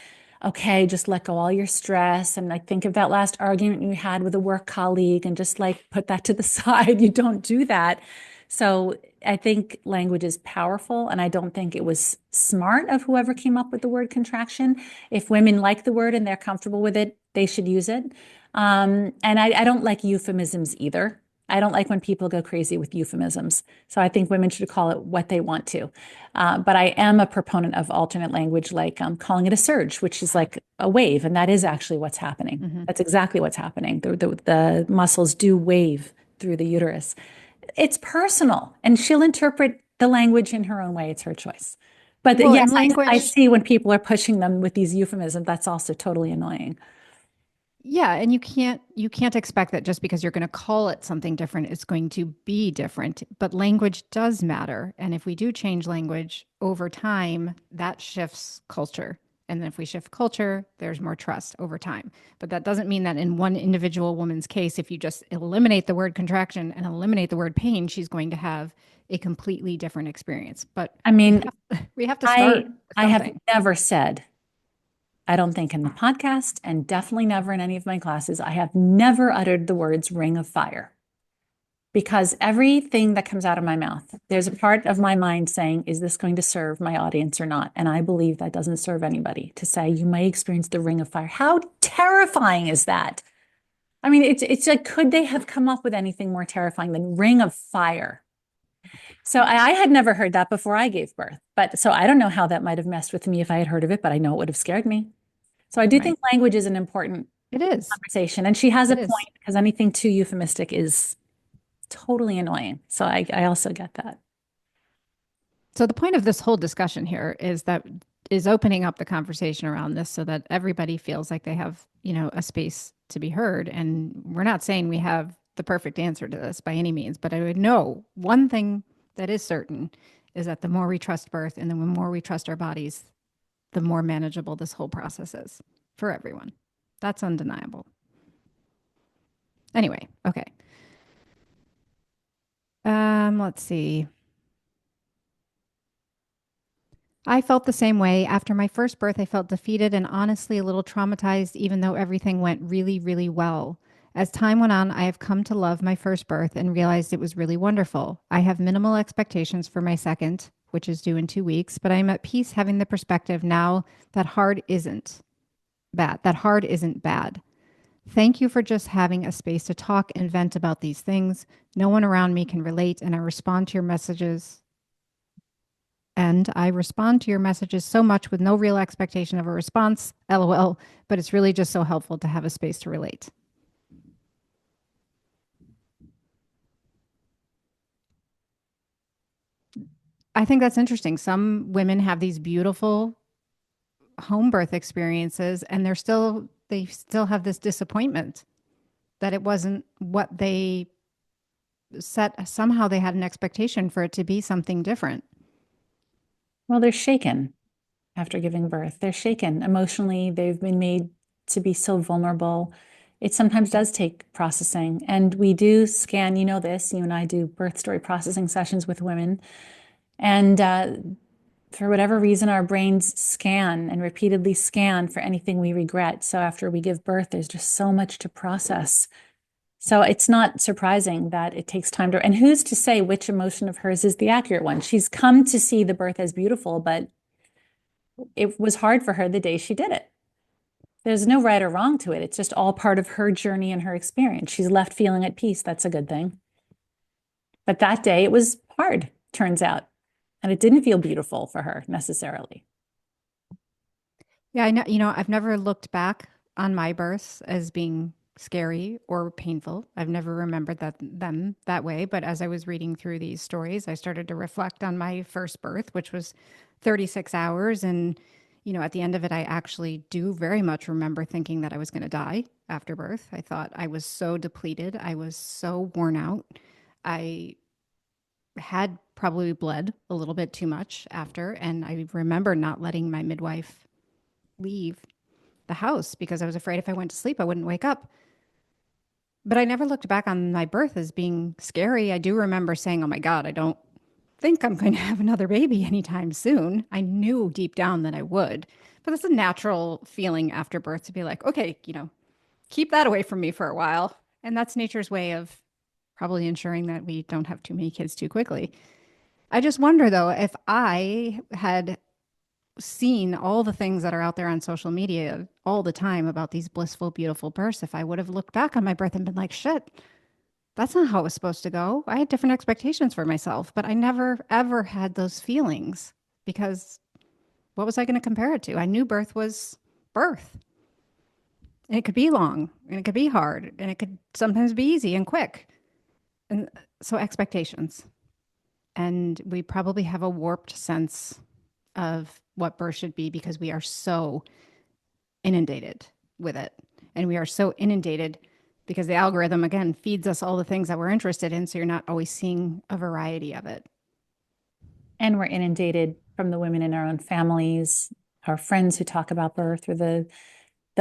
[SPEAKER 2] okay, just let go all your stress. And like think of that last argument you had with a work colleague and just like put that to the side. You don't do that. So I think language is powerful, and I don't think it was smart of whoever came up with the word contraction. If women like the word and they're comfortable with it, they should use it. And I don't like euphemisms either. I don't like when people go crazy with euphemisms. So I think women should call it what they want to. But I am a proponent of alternate language, like calling it a surge, which is like a wave. And that is actually what's happening.
[SPEAKER 1] Mm-hmm.
[SPEAKER 2] That's exactly what's happening. The muscles do wave through the uterus. It's personal, and she'll interpret the language in her own way. It's her choice. But
[SPEAKER 1] Well,
[SPEAKER 2] yes,
[SPEAKER 1] in
[SPEAKER 2] I
[SPEAKER 1] language,
[SPEAKER 2] see when people are pushing them with these euphemisms, that's also totally annoying.
[SPEAKER 1] yeah, and you can't expect that just because you're going to call it something different, it's going to be different. But language does matter, and if we do change language over time, that shifts culture. And then if we shift culture, there's more trust over time. But that doesn't mean that in one individual woman's case, if you just eliminate the word contraction and eliminate the word pain, she's going to have a completely different experience. But
[SPEAKER 2] I
[SPEAKER 1] we
[SPEAKER 2] mean,
[SPEAKER 1] we have to
[SPEAKER 2] I
[SPEAKER 1] start with
[SPEAKER 2] I have
[SPEAKER 1] something.
[SPEAKER 2] never said, I don't think in the podcast, and definitely never in any of my classes, I have never uttered the words ring of fire. Because everything that comes out of my mouth, there's a part of my mind saying, is this going to serve my audience or not? And I believe that doesn't serve anybody to say you may experience the ring of fire. How terrifying is that? I mean, it's like, could they have come up with anything more terrifying than ring of fire? So I had never heard that before I gave birth. But so I don't know how that might have messed with me if I had heard of it, but I know it would have scared me. So I do
[SPEAKER 1] Right.
[SPEAKER 2] think language is an important
[SPEAKER 1] It is.
[SPEAKER 2] conversation. And she has a
[SPEAKER 1] It is.
[SPEAKER 2] point because anything too euphemistic is totally annoying. So I also get that.
[SPEAKER 1] So the point of this whole discussion here is opening up the conversation around this so that everybody feels like they have, a space to be heard. And we're not saying we have the perfect answer to this by any means, but I would know one thing that is certain is that the more we trust birth and the more we trust our bodies, the more manageable this whole process is for everyone. That's undeniable. Anyway, okay. Let's see. I felt the same way. After my first birth, I felt defeated and honestly a little traumatized, even though everything went really, really well. As time went on, I have come to love my first birth and realized it was really wonderful. I have minimal expectations for my second, which is due in 2 weeks, but I am at peace having the perspective now that hard isn't bad. That hard isn't bad. Thank you for just having a space to talk and vent about these things. No one around me can relate, and I respond to your messages. And I respond to your messages so much with no real expectation of a response, lol, but it's really just so helpful to have a space to relate. I think that's interesting. Some women have these beautiful home birth experiences and they still have this disappointment that it wasn't what they set. Somehow they had an expectation for it to be something different.
[SPEAKER 2] Well, they're shaken after giving birth. They're shaken emotionally. They've been made to be so vulnerable. It sometimes does take processing. And we do scan, you know this, you and I do birth story processing sessions with women. And for whatever reason, our brains scan and repeatedly scan for anything we regret. So after we give birth, there's just so much to process. So it's not surprising that it takes time to, and who's to say which emotion of hers is the accurate one? She's come to see the birth as beautiful, but it was hard for her the day she did it. There's no right or wrong to it. It's just all part of her journey and her experience. She's left feeling at peace. That's a good thing. But that day it was hard, turns out. And it didn't feel beautiful for her necessarily.
[SPEAKER 1] Yeah, I know, I've never looked back on my births as being scary or painful. I've never remembered them that way, but as I was reading through these stories, I started to reflect on my first birth, which was 36 hours and at the end of it I actually do very much remember thinking that I was going to die after birth. I thought I was so depleted, I was so worn out. I had probably bled a little bit too much after, and I remember not letting my midwife leave the house because I was afraid if I went to sleep, I wouldn't wake up. But I never looked back on my birth as being scary. I do remember saying, oh my God, I don't think I'm going to have another baby anytime soon. I knew deep down that I would. But it's a natural feeling after birth to be like, okay, keep that away from me for a while. And that's nature's way of probably ensuring that we don't have too many kids too quickly. I just wonder though, if I had seen all the things that are out there on social media all the time about these blissful, beautiful births, if I would have looked back on my birth and been like, shit, that's not how it was supposed to go. I had different expectations for myself, but I never, ever had those feelings because what was I going to compare it to? I knew birth was birth. And it could be long and it could be hard and it could sometimes be easy and quick. And so expectations. And we probably have a warped sense of what birth should be because we are so inundated with it. And we are so inundated because the algorithm, again, feeds us all the things that we're interested in. So you're not always seeing a variety of it.
[SPEAKER 2] And we're inundated from the women in our own families, our friends who talk about birth, or the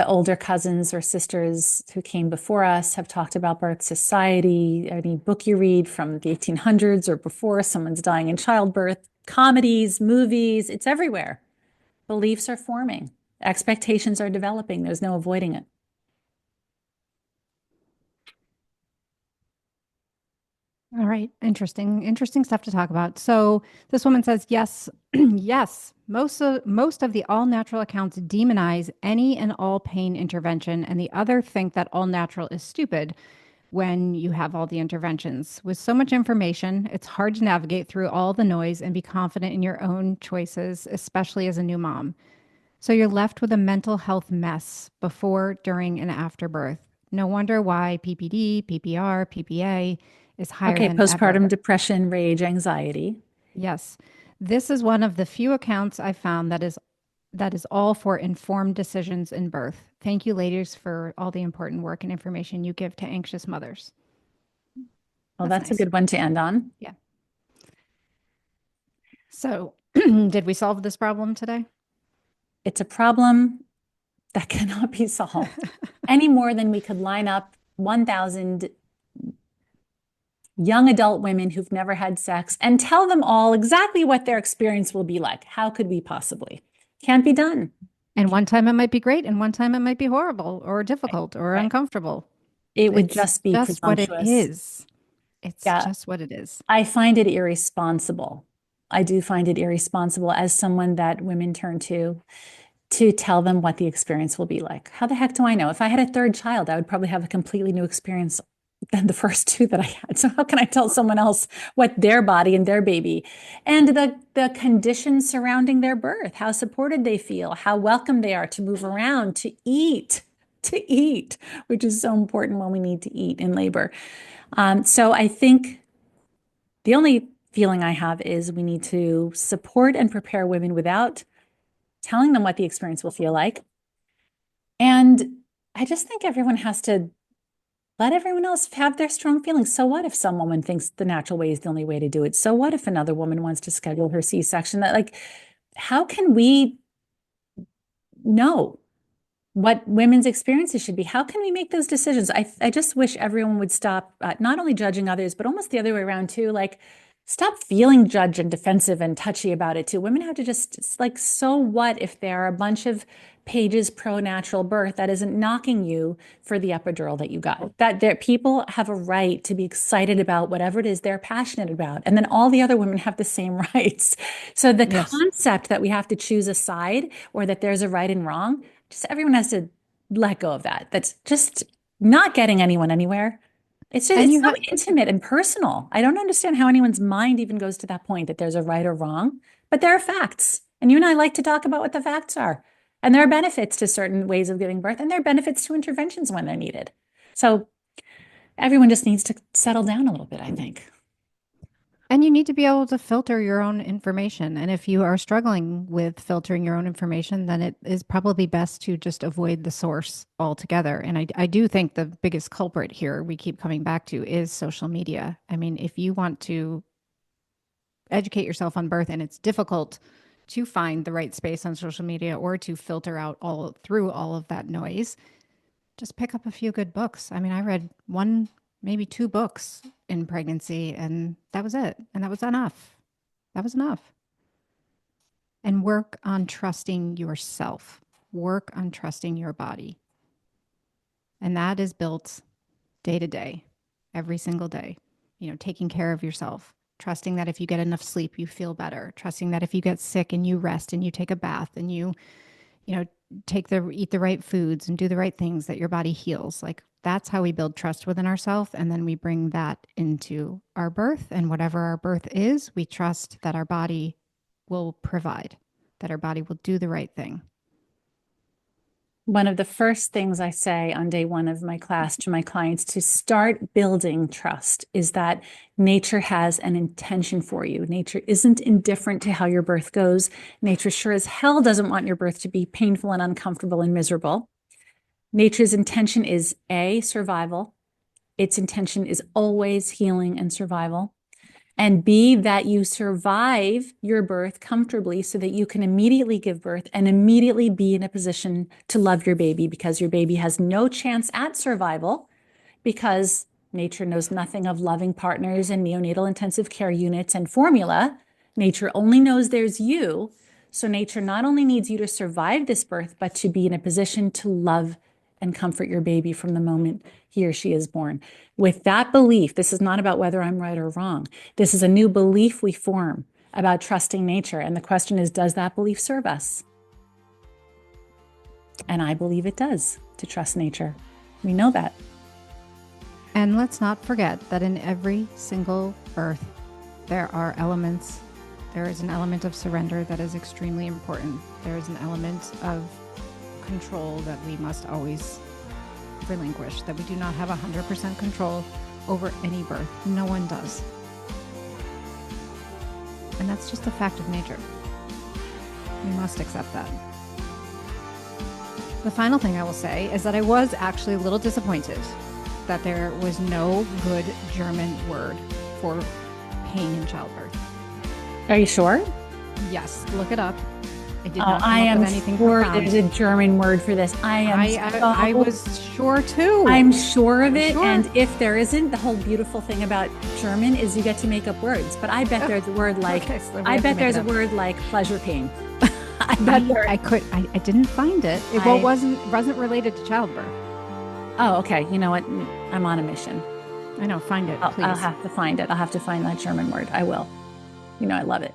[SPEAKER 2] older cousins or sisters who came before us have talked about birth. Society, any book you read from the 1800s or before, someone's dying in childbirth, comedies, movies, it's everywhere. Beliefs are forming. Expectations are developing. There's no avoiding it.
[SPEAKER 1] All right. Interesting stuff to talk about. So this woman says, yes, yes, most of the all natural accounts demonize any and all pain intervention, and the other think that all natural is stupid when you have all the interventions. With so much information, it's hard to navigate through all the noise and be confident in your own choices, especially as a new mom. So you're left with a mental health mess before, during, and after birth. No wonder why PPD, PPR, PPA is higher
[SPEAKER 2] Okay,
[SPEAKER 1] than ever.
[SPEAKER 2] postpartum depression, rage, anxiety.
[SPEAKER 1] Yes. This is one of the few accounts I found that is all for informed decisions in birth. Thank you, ladies, for all the important work and information you give to anxious mothers.
[SPEAKER 2] Well,
[SPEAKER 1] That's
[SPEAKER 2] that's a
[SPEAKER 1] nice.
[SPEAKER 2] good one to end on.
[SPEAKER 1] Yeah. So, did we solve this problem today?
[SPEAKER 2] It's a problem that cannot be solved any more than we could line up 1,000 young adult women who've never had sex and tell them all exactly what their experience will be like. How could we possibly? Can't be done.
[SPEAKER 1] And one time it might be great, and one time it might be horrible or
[SPEAKER 2] Right,
[SPEAKER 1] difficult or
[SPEAKER 2] right.
[SPEAKER 1] uncomfortable.
[SPEAKER 2] It would
[SPEAKER 1] It's
[SPEAKER 2] just be
[SPEAKER 1] just what it
[SPEAKER 2] presumptuous.
[SPEAKER 1] is. It's
[SPEAKER 2] Yeah.
[SPEAKER 1] just what it is.
[SPEAKER 2] I find it irresponsible. I do find it irresponsible as someone that women turn to tell them what the experience will be like. How the heck do I know? If I had a third child, I would probably have a completely new experience than the first two that I had. So how can I tell someone else what their body and their baby and the conditions surrounding their birth, how supported they feel, how welcome they are to move around, to eat, which is so important when we need to eat in labor. So I think the only feeling I have is we need to support and prepare women without telling them what the experience will feel like. And I just think everyone has to let everyone else have their strong feelings. So what if some woman thinks the natural way is the only way to do it? So what if another woman wants to schedule her C-section? That like, how can we know what women's experiences should be? How can we make those decisions? I just wish everyone would stop not only judging others, but almost the other way around too. Like, stop feeling judged and defensive and touchy about it too. Women have to just, it's like, so what if there are a bunch of pages pro natural birth that isn't knocking you for the epidural that you got? That there, people have a right to be excited about whatever it is they're passionate about. And then all the other women have the same rights. So the
[SPEAKER 1] Yes.
[SPEAKER 2] concept that we have to choose a side or that there's a right and wrong, just everyone has to let go of that. That's just not getting anyone anywhere. It's just,
[SPEAKER 1] And
[SPEAKER 2] it's
[SPEAKER 1] you
[SPEAKER 2] so
[SPEAKER 1] have,
[SPEAKER 2] intimate and personal. I don't understand how anyone's mind even goes to that point that there's a right or wrong, but there are facts. And you and I like to talk about what the facts are. And there are benefits to certain ways of giving birth, and there are benefits to interventions when they're needed. So everyone just needs to settle down a little bit, I think.
[SPEAKER 1] and you need to be able to filter your own information. And if you are struggling with filtering your own information, then it is probably best to just avoid the source altogether. And I do think the biggest culprit here we keep coming back to is social media. I mean, if you want to educate yourself on birth and it's difficult to find the right space on social media or to filter out all through all of that noise, just pick up a few good books. I mean, I read one, maybe two books in pregnancy, and that was it. And that was enough. That was enough. And work on trusting yourself, work on trusting your body. And that is built day to day, every single day. You know, taking care of yourself, trusting that if you get enough sleep, you feel better, trusting that if you get sick and you rest and you take a bath and you know, eat the right foods and do the right things, that your body heals. Like, that's how we build trust within ourselves. And then we bring that into our birth, and whatever our birth is, we trust that our body will provide, that our body will do the right thing.
[SPEAKER 2] One of the first things I say on day one of my class to my clients to start building trust is that nature has an intention for you. Nature isn't indifferent to how your birth goes. Nature sure as hell doesn't want your birth to be painful and uncomfortable and miserable. Nature's intention is A, survival. Its intention is always healing and survival. And B, that you survive your birth comfortably so that you can immediately give birth and immediately be in a position to love your baby, because your baby has no chance at survival, because nature knows nothing of loving partners and neonatal intensive care units and formula. Nature only knows there's you. So nature not only needs you to survive this birth, but to be in a position to love and comfort your baby from the moment he or she is born. With that belief, this is not about whether I'm right or wrong. This is a new belief we form about trusting nature. And the question is, does that belief serve us? And I believe it does, to trust nature. We know that.
[SPEAKER 1] And let's not forget that in every single birth, there are elements. There is an element of surrender that is extremely important. There is an element of control that we must always relinquish, that we do not have 100% control over any birth. No one does. And that's just a fact of nature. We must accept that. The final thing I will say is that I was actually a little disappointed that there was no good German word for pain in childbirth.
[SPEAKER 2] Are you sure?
[SPEAKER 1] Yes, look it up. I did
[SPEAKER 2] Oh,
[SPEAKER 1] not come
[SPEAKER 2] I
[SPEAKER 1] up
[SPEAKER 2] am
[SPEAKER 1] with anything
[SPEAKER 2] sure
[SPEAKER 1] profound.
[SPEAKER 2] there's a German word for this.
[SPEAKER 1] I was sure too.
[SPEAKER 2] I'm sure of it.
[SPEAKER 1] Sure.
[SPEAKER 2] And if there isn't, the whole beautiful thing about German is you get to make up words. But I bet there's a word like,
[SPEAKER 1] Okay, so we
[SPEAKER 2] I
[SPEAKER 1] have to
[SPEAKER 2] bet
[SPEAKER 1] make
[SPEAKER 2] there's
[SPEAKER 1] it
[SPEAKER 2] a
[SPEAKER 1] up.
[SPEAKER 2] word like pleasure pain. I bet there.
[SPEAKER 1] I didn't find it. It wasn't related to childbirth.
[SPEAKER 2] Oh, okay. You know what? I'm on a mission.
[SPEAKER 1] I know, find it,
[SPEAKER 2] I'll
[SPEAKER 1] please.
[SPEAKER 2] have to find it. I'll have to find that German word. I will. You know, I love it.